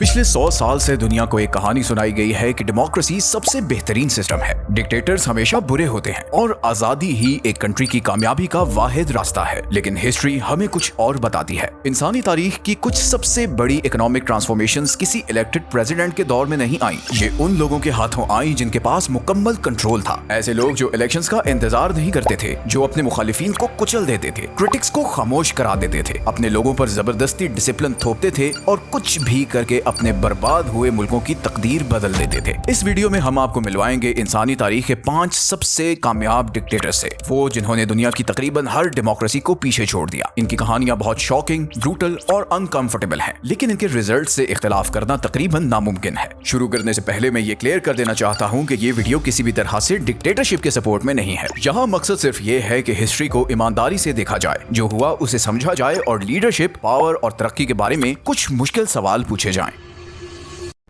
पिछले 100 साल से दुनिया को एक कहानी सुनाई गई है कि डेमोक्रेसी सबसे बेहतरीन सिस्टम है। डिक्टेटर्स हमेशा बुरे होते हैं और आजादी ही एक कंट्री की कामयाबी का वाहिद रास्ता है। लेकिन हिस्ट्री हमें कुछ और बताती है। इंसानी तारीख की कुछ सबसे बड़ी इकोनॉमिक ट्रांसफॉर्मेशंस किसी इलेक्टेड प्रेसिडेंट के दौर में नहीं आई। ये उन लोगों के हाथों आई जिनके पास मुकम्मल कंट्रोल था। ऐसे लोग जो इलेक्शंस का इंतजार नहीं करते थे, जो अपने मुखालिफिन को कुचल देते थे, क्रिटिक्स को खामोश करा देते थे, अपने लोगों पर जबरदस्ती डिसिप्लिन थोपते थे और कुछ भी करके अपने बर्बाद हुए मुल्कों की तकदीर बदल देते थे। इस वीडियो में हम आपको मिलवाएंगे इंसानी तारीख के 5 सबसे कामयाब डिक्टेटर से, वो जिन्होंने दुनिया की तकरीबन हर डेमोक्रेसी को पीछे छोड़ दिया। इनकी कहानियां बहुत शॉकिंग, ब्रूटल और अनकंफर्टेबल हैं, लेकिन इनके रिजल्ट से इख्तिलाफ करना तकरीबन नामुमकिन है। शुरू करने से पहले मैं ये क्लियर कर देना चाहता हूँ कि ये वीडियो किसी भी तरह से डिक्टेटरशिप के सपोर्ट में नहीं है। यहाँ मकसद सिर्फ ये है कि हिस्ट्री को ईमानदारी से देखा जाए, जो हुआ उसे समझा जाए और लीडरशिप, पावर और तरक्की के बारे में कुछ मुश्किल सवाल पूछे जाएं।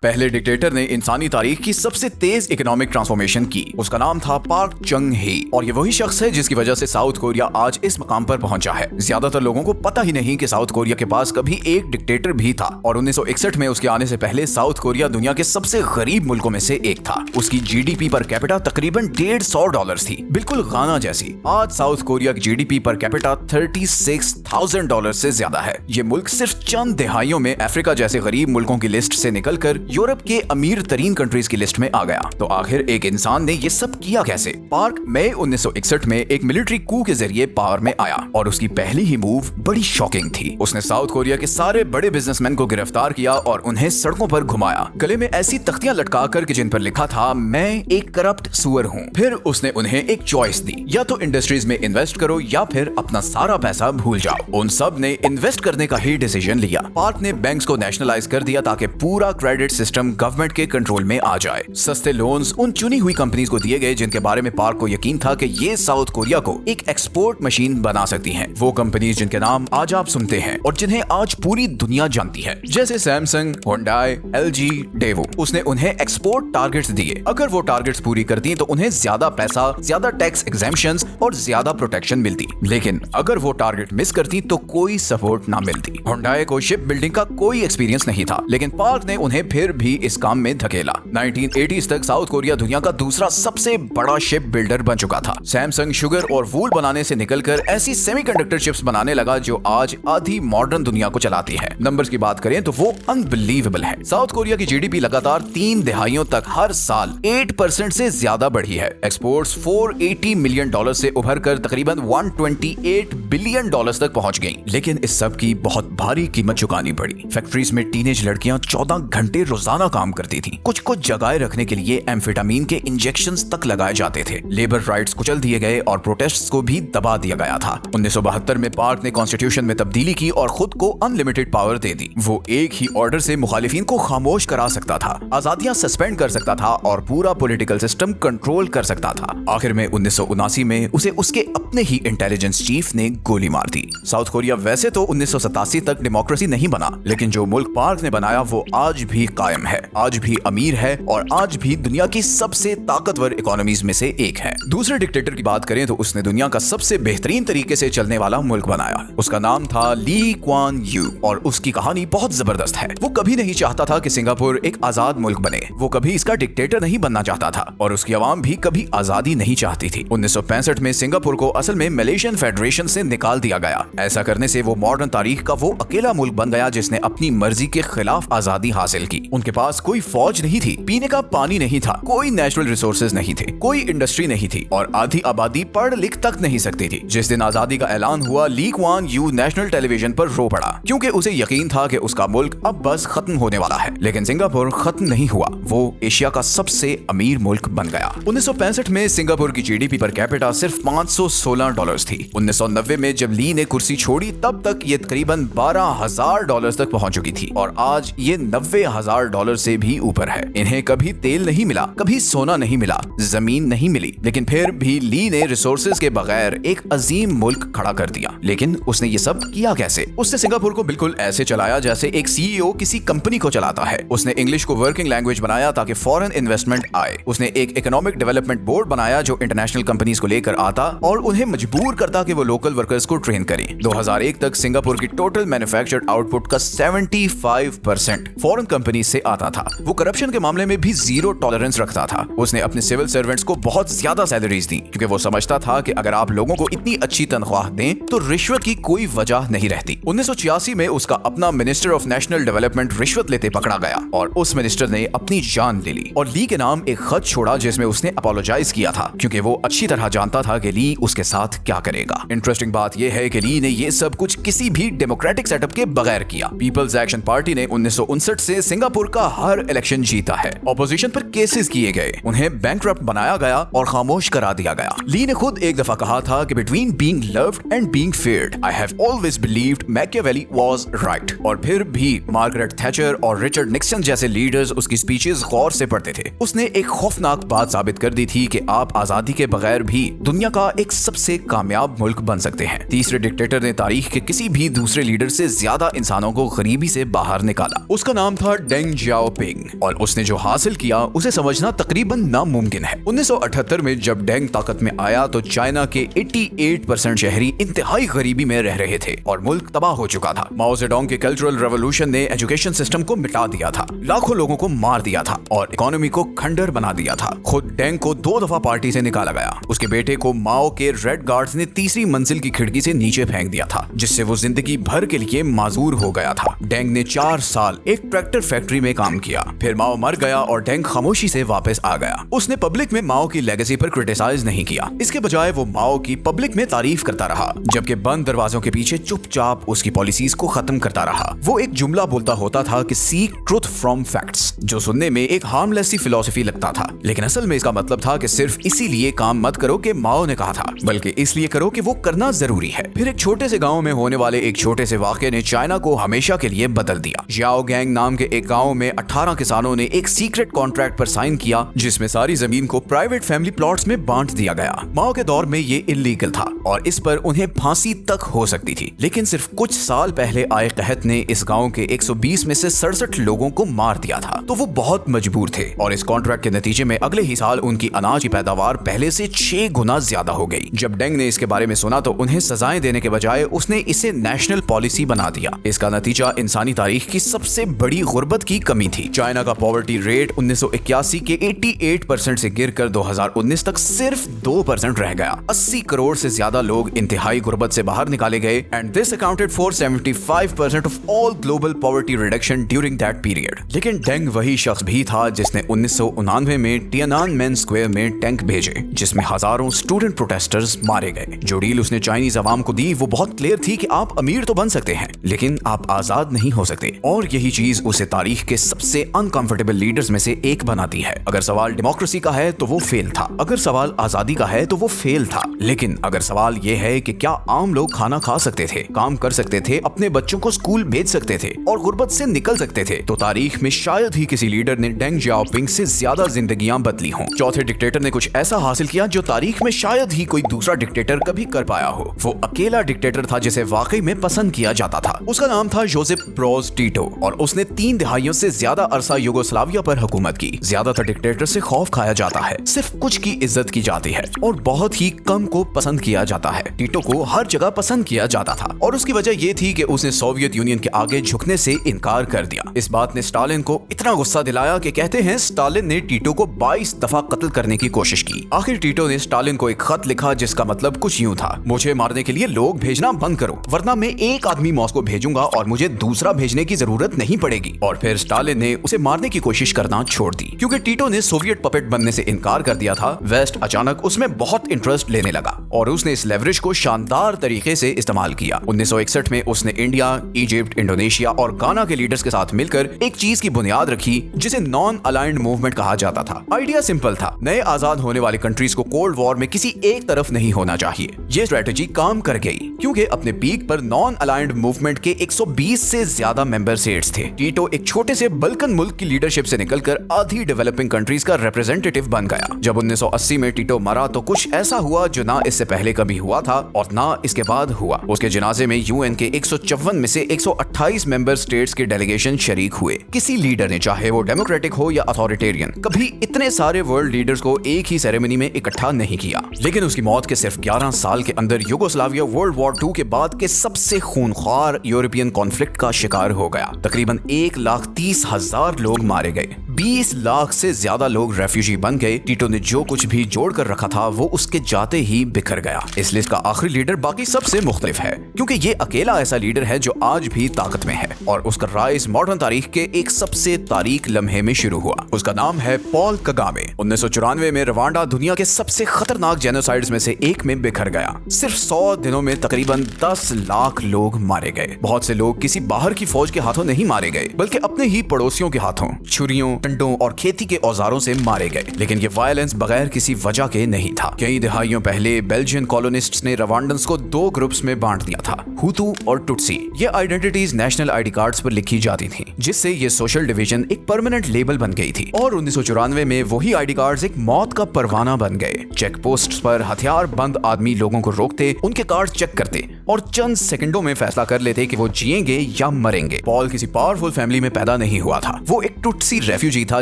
पहले डिक्टेटर ने इंसानी तारीख की सबसे तेज इकोनॉमिक ट्रांसफॉर्मेशन की। उसका नाम था पार्क चंग हे और ये वही शख्स है जिसकी वजह से साउथ कोरिया आज इस मकाम पर पहुंचा है। ज्यादातर लोगों को पता ही नहीं कि साउथ कोरिया के पास कभी एक डिक्टेटर भी था और 1961 में उसके आने से पहले साउथ कोरिया दुनिया के सबसे गरीब मुल्कों में से एक था। उसकी जीडीपी पर कैपिटा तकरीबन $150 थी, बिल्कुल गाना जैसी। आज साउथ कोरिया की जीडीपी पर कैपिटा $36,000 से ज्यादा है। ये मुल्क सिर्फ चंद दहाइयों में अफ्रीका जैसे गरीब मुल्कों की लिस्ट से निकलकर यूरोप के अमीर तरीन कंट्रीज की लिस्ट में आ गया। तो आखिर एक इंसान ने ये सब किया कैसे? पार्क मई 1961 में एक मिलिट्री कू के जरिए पावर में आया और उसकी पहली ही मूव बड़ी शॉकिंग थी। उसने साउथ कोरिया के सारे बड़े बिजनेसमैन को गिरफ्तार किया और उन्हें सड़कों पर घुमाया, गले में ऐसी तख्तियां लटकाकर कि जिन पर लिखा था, मैं एक करप्ट सुअर हूँ। फिर उसने उन्हें एक चॉइस दी, या तो इंडस्ट्रीज में इन्वेस्ट करो या फिर अपना सारा पैसा भूल जाओ। उन सब ने इन्वेस्ट करने का ही डिसीजन लिया। पार्क ने बैंक्स को नेशनलाइज कर दिया ताकि पूरा क्रेडिट सिस्टम गवर्नमेंट के कंट्रोल में आ जाए। सस्ते लोन्स उन चुनी हुई कंपनीज को दिए गए जिनके बारे में पार्क को यकीन था कि ये साउथ कोरिया को एक एक्सपोर्ट मशीन बना सकती हैं। वो कंपनीज जिनके नाम आज आप सुनते हैं और जिन्हें आज पूरी दुनिया जानती है, जैसे सैमसंग, होंडाई, एलजी, डेवो। उसने उन्हें एक्सपोर्ट टारगेट्स दिए। अगर वो टारगेट्स पूरी करती तो उन्हें ज्यादा पैसा, ज्यादा टैक्स एग्जेम्पशंस और ज्यादा प्रोटेक्शन मिलती। लेकिन अगर वो टारगेट मिस करती तो कोई सपोर्ट ना मिलती। होंडाई को शिप बिल्डिंग का कोई एक्सपीरियंस नहीं था, लेकिन पार्क ने उन्हें फिर भी इस काम में धकेला। 1980s तक साउथ कोरिया दुनिया का दूसरा सबसे बड़ा शिप बिल्डर बन चुका था। सैमसंग शुगर और वूल बनाने से निकलकर ऐसी सेमीकंडक्टर चिप्स बनाने लगा जो आज आधी मॉडर्न दुनिया को चलाती है। नंबर्स की बात करें तो वो अनबिलीवेबल है। साउथ कोरिया की जीडीपी लगातार 3 दहाइयों तक हर साल 8% से ज्यादा बढ़ी है। एक्सपोर्ट्स $480 मिलियन से उभर कर तकरीबन $128 बिलियन तक पहुंच गई। लेकिन इस सब की बहुत भारी कीमत चुकानी पड़ी। फैक्ट्रीज में टीनेज लड़कियां 14 घंटे रोजाना काम करती थी। कुछ जगाए रखने के लिए एम्फेटामीन के इंजेक्शंस तक लगाए जाते थे। लेबर राइट्स कुचल दिए गए और प्रोटेस्ट्स को भी दबा दिया गया था। 1972 में पार्क ने कॉन्स्टिट्यूशन में तब्दीली की और खुद को अनलिमिटेड पावर दे दी। वो एक ही ऑर्डर से मुखालिफिन को खामोश करा सकता था, आजादियां सस्पेंड कर सकता था और पूरा पॉलिटिकल सिस्टम कंट्रोल कर सकता था। आखिर में 1979 में उसे उसके अपने ही इंटेलिजेंस चीफ ने गोली मार दी। साउथ कोरिया वैसे तो 1987 तक डेमोक्रेसी नहीं बना, लेकिन जो मुल्क पार्क ने बनाया वो आज भी कायम है, आज भी अमीर है और आज भी दुनिया की सबसे ताकतवर इकोनॉमीज में से एक है। दूसरे डिक्टेटर की बात करें तो उसने दुनिया का सबसे बेहतरीन तरीके से चलने वाला मुल्क बनाया। उसका नाम था ली क्वान यू और उसकी कहानी बहुत जबरदस्त है। वो कभी नहीं चाहता था कि सिंगापुर एक आजाद मुल्क बने। वो कभी इसका डिक्टेटर नहीं बनना चाहता था और उसकी आवाम भी कभी आजादी नहीं चाहती थी। 1965 में सिंगापुर को असल में मलेशियन फेडरेशन से निकाल दिया गया। ऐसा करने से वो मॉडर्न तारीख का वो अकेला मुल्क बन गया जिसने अपनी मर्जी के खिलाफ आजादी हासिल की। उनके पास कोई फौज नहीं थी, पीने का पानी नहीं था, कोई नेचुरल रिसोर्सेज नहीं थे, कोई इंडस्ट्री नहीं थी और आधी आबादी पढ़ लिख तक नहीं सकती थी। जिस दिन आजादी का ऐलान हुआ, Lee Kuan Yew national television पर रो पड़ा क्योंकि उसे यकीन था कि उसका मुल्क अब बस खत्म होने वाला है। लेकिन सिंगापुर खत्म नहीं हुआ, वो एशिया का सबसे अमीर मुल्क बन गया। 1965 में सिंगापुर की जीडीपी पर कैपिटा सिर्फ $516 थी। 1990 में जब ली ने कुर्सी छोड़ी तब तक ये तकरीबन $12,000 तक पहुंच चुकी थी और आज ये $90,000 हजार डॉलर से भी ऊपर है। इन्हें कभी तेल नहीं मिला, कभी सोना नहीं मिला, जमीन नहीं मिली, लेकिन फिर भी ली ने रिसोर्सेज के बगैर एक अजीम मुल्क खड़ा कर दिया। लेकिन उसने ये सब किया कैसे? उसने सिंगापुर को बिल्कुल ऐसे चलाया जैसे एक सीईओ किसी कंपनी को चलाता है। उसने इंग्लिश को वर्किंग लैंग्वेज बनाया ताकि फॉरेन इन्वेस्टमेंट आए। उसने एक इकोनॉमिक डेवलपमेंट बोर्ड बनाया जो इंटरनेशनल कंपनीज को लेकर आता और उन्हें मजबूर करता कि वो लोकल वर्कर्स को ट्रेन करें। 2001 तक सिंगापुर की टोटल मैन्युफैक्चर्ड आउटपुट का 75% फॉरेन कंपनी से आता था। वो करप्शन के मामले में भी जीरो टॉलरेंस रखता था। उसने अपने सिविल सर्वेंट्स को बहुत ज्यादा सैलरीज दी क्योंकि वो समझता था कि अगर आप लोगों को इतनी अच्छी तनख्वाह दें तो रिश्वत की कोई वजह नहीं रहती। 1986 में उसका अपना मिनिस्टर ऑफ नेशनल डेवलपमेंट रिश्वत लेते पकड़ा गया और उस मिनिस्टर ने अपनी जान ले ली और ली के नाम एक खत छोड़ा जिसमें उसने अपोलोजाइज किया था क्योंकि वो अच्छी तरह जानता था कि ली उसके साथ क्या करेगा। इंटरेस्टिंग बात यह है कि ली ने ये सब कुछ किसी भी डेमोक्रेटिक सेटअप के बगैर किया। पीपल्स एक्शन पार्टी ने 1959 से सिंगापुर का हर इलेक्शन जीता है। ऑपोजिशन पर केसेस किए गए, उन्हें बैंकरप्ट बनाया गया और खामोश करा दिया गया। ली ने खुद एक दफा कहा था कि between being loved and being feared I have always believed Machiavelli was right. और फिर भी मार्गरेट थैचर और रिचर्ड निक्सन जैसे लीडर्स उसकी स्पीचेस गौर से पढ़ते थे। उसने एक खौफनाक बात साबित कर दी थी कि आप आजादी के बगैर भी दुनिया का एक सबसे कामयाब मुल्क बन सकते हैं। तीसरे डिक्टेटर ने तारीख के किसी भी दूसरे लीडर से ज्यादा इंसानों को गरीबी से बाहर निकाला। उसका नाम था डेंग जियाओपिंग और उसने जो हासिल किया उसे समझना तकरीबन नामुमकिन है। 1978 में जब डेंग ताकत में आया तो चाइना के 88% शहरी इंतहाई गरीबी में रह रहे थे और मुल्क तबाह हो चुका था। माओ जेडोंग के कल्चरल रेवोल्यूशन ने एजुकेशन सिस्टम को मिटा दिया था, लाखों लोगों को मार दिया था और इकोनॉमी को खंडर बना दिया था। खुद डेंग को 2 दफा पार्टी से निकाला गया। उसके बेटे को माओ के रेड गार्ड्स ने तीसरी मंजिल की खिड़की से नीचे फेंक दिया था जिससे वो जिंदगी भर के लिए माजूर हो गया था। डेंग ने 4 साल एक ट्रैक्टर फैक्ट्री में काम किया। फिर माओ मर गया और डेंग खामोशी से वापस आ गया। उसने पब्लिक में माओ की लेगेसी पर क्रिटिसाइज नहीं किया। इसके बजाय वो माओ की पब्लिक में तारीफ करता रहा जबकि बंद दरवाजों के पीछे चुपचाप उसकी पॉलिसीज को खत्म करता रहा। वो एक जुमला बोलता होता था कि सीक ट्रुथ फ्रॉम फैक्ट्स, जो सुनने में एक हार्मलेस सी फिलॉसफी लगता था लेकिन असल में इसका मतलब था कि सिर्फ इसीलिए काम मत करो कि माओ ने कहा था, बल्कि इसलिए करो कि वो करना जरूरी है। फिर एक छोटे से गांव में होने वाले एक छोटे से वाकये ने चाइना को हमेशा के लिए बदल दिया। जियाओ गैंग नाम के एक गांव में 18 किसानों ने एक सीक्रेट कॉन्ट्रैक्ट पर साइन किया जिसमें सारी जमीन को प्राइवेट फैमिली प्लॉट्स में बांट दिया गया। माओ के दौर में ये इल्लीगल था और इस पर उन्हें फांसी तक हो सकती थी, लेकिन सिर्फ कुछ साल पहले आए कहत ने इस गांव के 120 में से 67 लोगों को मार दिया था। तो वो बहुत मजबूर थे और इस कॉन्ट्रैक्ट के नतीजे में अगले ही साल उनकी अनाज की पैदावार पहले से 6 गुना ज्यादा हो गई। जब डेंग ने इसके बारे में सुना तो उन्हें सजाएं देने के बजाय उसने इसे नेशनल पॉलिसी बना दिया। इसका नतीजा इंसानी तारीख की सबसे बड़ी गुर्बत की कमी थी। चाइना का पॉवर्टी रेट 1981 के 88% से गिरकर 2019 तक सिर्फ 2% रह गया। 80 करोड़ से ज्यादा लोग इंतहाई गुर्बत से बाहर निकाले गए and this accounted for 75% of all global poverty reduction during that period. लेकिन डेंग वही शख्स भी था जिसने 1999 में टियानानमेन स्क्वायर में टैंक भेजे जिसमें हजारों स्टूडेंट प्रोटेस्टर्स मारे गए। जो डील उसने चाइनीज अवाम को दी वो बहुत क्लियर थी कि आप अमीर तो बन सकते हैं लेकिन आप आजाद नहीं हो सकते, और यही चीज उसे तारीख के सबसे अनकंफर्टेबल लीडर्स में से एक बनाती है। अगर सवाल डेमोक्रेसी का है तो वो फेल था, अगर सवाल आजादी का है तो वो फेल था, लेकिन अगर सवाल ये है कि क्या आम लोग खाना खा सकते थे, काम कर सकते थे, अपने बच्चों को स्कूल भेज सकते थे और गुर्बत से निकल सकते थे, तो तारीख में शायद ही किसी लीडर ने डेंग जियाओपिंग से ज्यादा जिंदगियां बदली हों। चौथे डिक्टेटर ने कुछ ऐसा हासिल किया जो तारीख में शायद ही कोई दूसरा डिक्टेटर कभी कर पाया हो। वो अकेला डिक्टेटर था जिसे वाकई में पसंद किया जाता था। उसका नाम था जोसेफ ब्रोज टीटो और उसने 3 दहाइयों से ज्यादा अरसा यूगोस्लाविया पर हुकूमत की। ज्यादातर डिक्टेटर से खौफ खाया जाता है, सिर्फ कुछ की इज्जत की जाती है और बहुत ही कम को पसंद किया जाता है। टीटो को हर जगह पसंद किया जाता था और उसकी वजह ये थी कि उसने सोवियत यूनियन के आगे झुकने से इनकार कर दिया। इस बात ने स्टालिन को इतना गुस्सा दिलाया कि कहते हैं स्टालिन ने टीटो को 22 दफा कत्ल करने की कोशिश की। आखिर टीटो ने स्टालिन को एक खत लिखा जिसका मतलब कुछ यूं था, मुझे मारने के लिए लोग भेजना बंद करो वरना मैं एक आदमी मॉस्को भेजूंगा और मुझे दूसरा भेजने की जरूरत नहीं पड़ेगी। और फिर स्टालिन ने उसे मारने की कोशिश करना छोड़ दी। क्योंकि टीटो ने सोवियत पपेट बनने से इनकार कर दिया था, वेस्ट अचानक उसमें बहुत इंटरेस्ट लेने लगा। और उसने इस लेवरेज को शानदार तरीके से इस्तेमाल किया। 1961 में उसने इंडिया, इजिप्ट, इंडोनेशिया और गाना के लीडर्स के साथ मिलकर एक चीज की बुनियाद रखी जिसे नॉन अलाइंड मूवमेंट कहा जाता था। आइडिया सिंपल था, नए आजाद होने वाली कंट्रीज को कोल्ड वॉर में किसी एक तरफ नहीं होना चाहिए। ये स्ट्रेटेजी काम कर गई क्योंकि अपने पीक पर नॉन अलाइंड मूवमेंट के 120 से ज्यादा मेंबर स्टेट्स थे। टीटो एक छोटे से बल्कन मुल्क की लीडरशिप से निकलकर आधी डेवलपिंग कंट्रीज का रिप्रेजेंटेटिव बन गया। जब 1980 में टीटो मरा तो कुछ ऐसा हुआ जो ना इससे पहले कभी हुआ था और ना इसके बाद हुआ। उसके जनाजे में यूएन के 154 में से 128 मेंबर स्टेट्स के डेलीगेशन शरीक हुए। किसी लीडर ने, चाहे वो डेमोक्रेटिक हो या अथॉरिटेरियन, कभी इतने सारे वर्ल्ड लीडर्स को एक ही सेरेमनी में इकट्ठा नहीं किया। लेकिन उसकी मौत के सिर्फ 11 साल के अंदर यूगोस्लाविया वर्ल्ड वॉर 2 के बाद के सबसे खूनख्वार यूरोपियन कॉन्फ्लिक्ट का शिकार हो गया। तकरीबन 1,30,000 लोग मारे गए, 20 लाख से ज्यादा लोग रेफ्यूजी बन गए। टीटो ने जो कुछ भी जोड़ कर रखा था वो उसके जाते ही बिखर गया। इस लिस्ट का आखिरी लीडर बाकी सबसे मुख्तलिफ है क्योंकि ये अकेला ऐसा लीडर है जो आज भी ताकत में है और उसका राइज मॉडर्न तारीख के एक सबसे तारीख लम्हे में शुरू हुआ। उसका नाम है पॉल कगामे। 1994 में रवांडा दुनिया के सबसे खतरनाक जेनोसाइड्स में से एक में बिखर गया। सिर्फ 100 दिनों में तकरीबन 10 लाख लोग मारे गए। बहुत से लोग किसी बाहर की फौज के हाथों नहीं मारे गए बल्कि अपने ही पड़ोसियों के हाथों, छुरियों, डंडों और खेती के औजारों से मारे गए। लेकिन ये वायलेंस बगैर किसी वजह के नहीं था। कई दिहाइयों पहले बेल्जियन कॉलोनिस्ट्स ने रवांडन्स को 2 ग्रुप्स में बांट दिया था, हुतू और टुट्सी। ये आइडेंटिटीज नेशनल आईडी कार्ड्स पर लिखी जाती थी जिससे ये सोशल डिवीजन एक परमानेंट लेबल बन गई थी। और 1994 में वही आईडी कार्ड्स एक मौत का परवाना बन गए। चेक पोस्ट्स पर हथियार बंद आदमी लोगों को रोकते, उनके कार्ड चेक करते और चंद सेकंडों में फैसला कर लेते कि वो जिएंगे या मरेंगे। पॉल किसी पावरफुल फैमिली में पैदा नहीं हुआ था। वो एक टुट्सी रेफ्यूजी था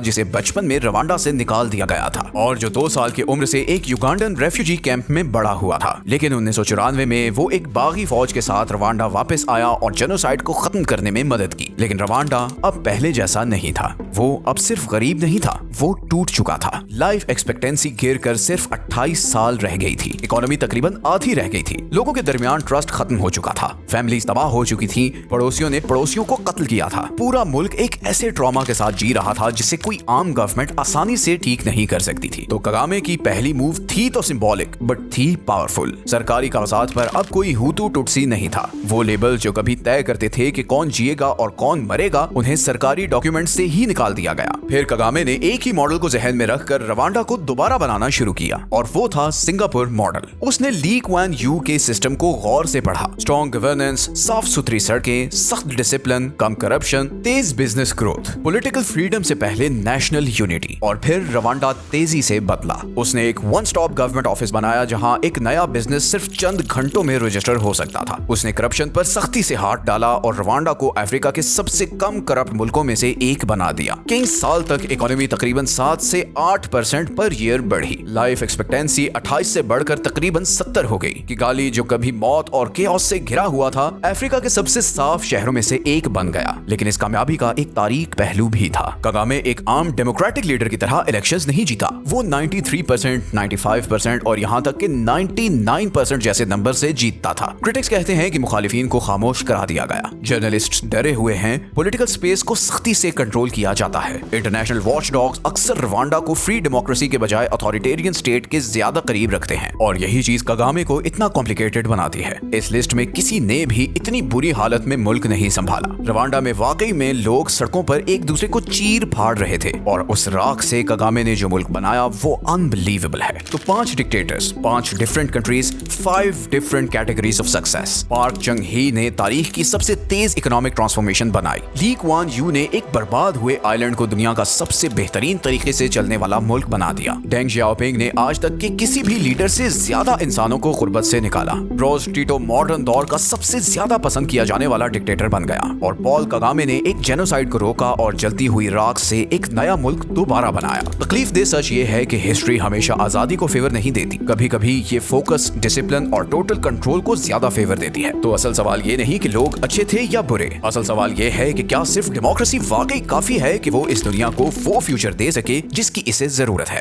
जिसे बचपन में रवांडा से निकाल दिया गया था और जो 2 साल की उम्र से एक युगांडन रेफ्यूजी कैंप में बड़ा हुआ था। लेकिन 1994 में वो एक बागी फौज के साथ रवांडा वापस आया और जेनोसाइड को खत्म करने में मदद की। लेकिन रवांडा अब पहले जैसा नहीं था। वो अब सिर्फ गरीब नहीं था, वो टूट चुका था। लाइफ एक्सपेक्टेंसी गिरकर सिर्फ 28 साल रह गई थी। इकोनॉमी तकरीबन आधी रह गई थी। लोगों के दरमियान ट्रस्ट खत्म हो चुका था। फैमिलीज तबाह हो चुकी थी। पड़ोसियों ने पड़ोसियों को कत्ल किया था। पूरा मुल्क एक ऐसे ट्रॉमा के साथ जी रहा था जिसे कोई आम गवर्नमेंट आसानी से ठीक नहीं कर सकती थी। तो कगामे की पहली मूव थी तो सिंबॉलिक बट थी पावरफुल। सरकारी कागजात पर अब कोई हुतू टुट्सी नहीं था। वो लेबल जो कभी तय करते थे कि कौन जिएगा और कौन मरेगा, उन्हें सरकारी डॉक्यूमेंट से ही निकाल दिया गया। फिर कगामे ने एक ही मॉडल को जहन में रखकर रवांडा को दोबारा बनाना शुरू किया और वो था सिंगापुर मॉडल। उसने ली क्वान यू के सिस्टम को गौर से पढ़ा। स्ट्रॉन्ग गवर्नेंस, साफ सुथरी सड़कें, सख्त डिसिप्लिन, कम करप्शन, तेज बिजनेस ग्रोथ, पॉलिटिकल फ्रीडम से पहले नेशनल यूनिटी। और फिर रवांडा तेजी से बदला। उसने एक वन स्टॉप गवर्नमेंट ऑफिस बनाया जहां एक नया बिजनेस सिर्फ चंद घंटों में रजिस्टर हो सकता था। उसने करप्शन पर सख्ती से हाथ डाला और रवांडा को अफ्रीका के सबसे कम करप्ट मुल्कों में से एक बना दिया। कई साल तक इकोनॉमी तकरीबन 7 से 8% पर ईयर बढ़ी। लाइफ एक्सपेक्टेंसी 28 से बढ़कर तकरीबन 70 हो गई। किगाली जो कभी मौत और केओस से घिरा हुआ था, अफ्रीका के सबसे साफ शहरों में से एक बन गया। लेकिन इस कामयाबी का एक तारीख पहलू भी था। कगामे एक आम डेमोक्रेटिक लीडर की तरह इलेक्शंस नहीं जीता। वो 93%, 95% और यहाँ तक कि 99% जैसे नंबर से जीतता था। क्रिटिक्स कहते हैं कि मुखालिफिन को खामोश करा दिया गया। जर्नलिस्ट डरे हुए हैं। पॉलिटिकल स्पेस को सख्ती से कंट्रोल किया जाता है। इंटरनेशनल वॉच डॉग्स अक्सर रवांडा को फ्री डेमोक्रेसी के बजाय अथॉरिटेरियन स्टेट के ज्यादा करीब रखते हैं और यही चीज कगामे को इतना कॉम्प्लिकेटेड बनाती है। इस लिस्ट में किसी ने भी इतनी बुरी हालत में मुल्क नहीं संभाला। रवांडा में वाकई में लोग सड़कों पर एक दूसरे को चीर फाड़ रहे थे और उस राख से कगामे ने जो मुल्क बनाया वो अनबिलीवेबल है। तो 5 dictators, 5 different countries, 5 different categories of success. Park चंग ही ने तारीख की सबसे तेज इकोनॉमिक ट्रांसफॉर्मेशन बनाई। ली क्वान यू ने एक बर्बाद हुए आइलैंड को दुनिया का सबसे बेहतरीन तरीके से चलने वाला मुल्क बना दिया। डेंग जियाओपिंग ने आज तक के किसी भी लीडर से ज्यादा इंसानों को गुर्बत से निकाला। रोज टीटो मॉडर्न दौर का सबसे ज्यादा पसंद किया जाने वाला डिक्टेटर बन गया और पॉल कगामे ने एक जेनोसाइड को रोका और जलती हुई राख से एक नया मुल्क दोबारा बनाया। तकलीफ दे सच ये है कि हिस्ट्री हमेशा आजादी को फेवर नहीं देती। कभी कभी ये फोकस, डिसिप्लिन और टोटल कंट्रोल को ज्यादा फेवर देती है। तो असल सवाल ये नहीं कि लोग अच्छे थे या बुरे। असल सवाल ये है कि क्या सिर्फ डेमोक्रेसी वाकई काफी है कि वो इस दुनिया को वो फ्यूचर दे सके जिसकी इसे जरूरत है।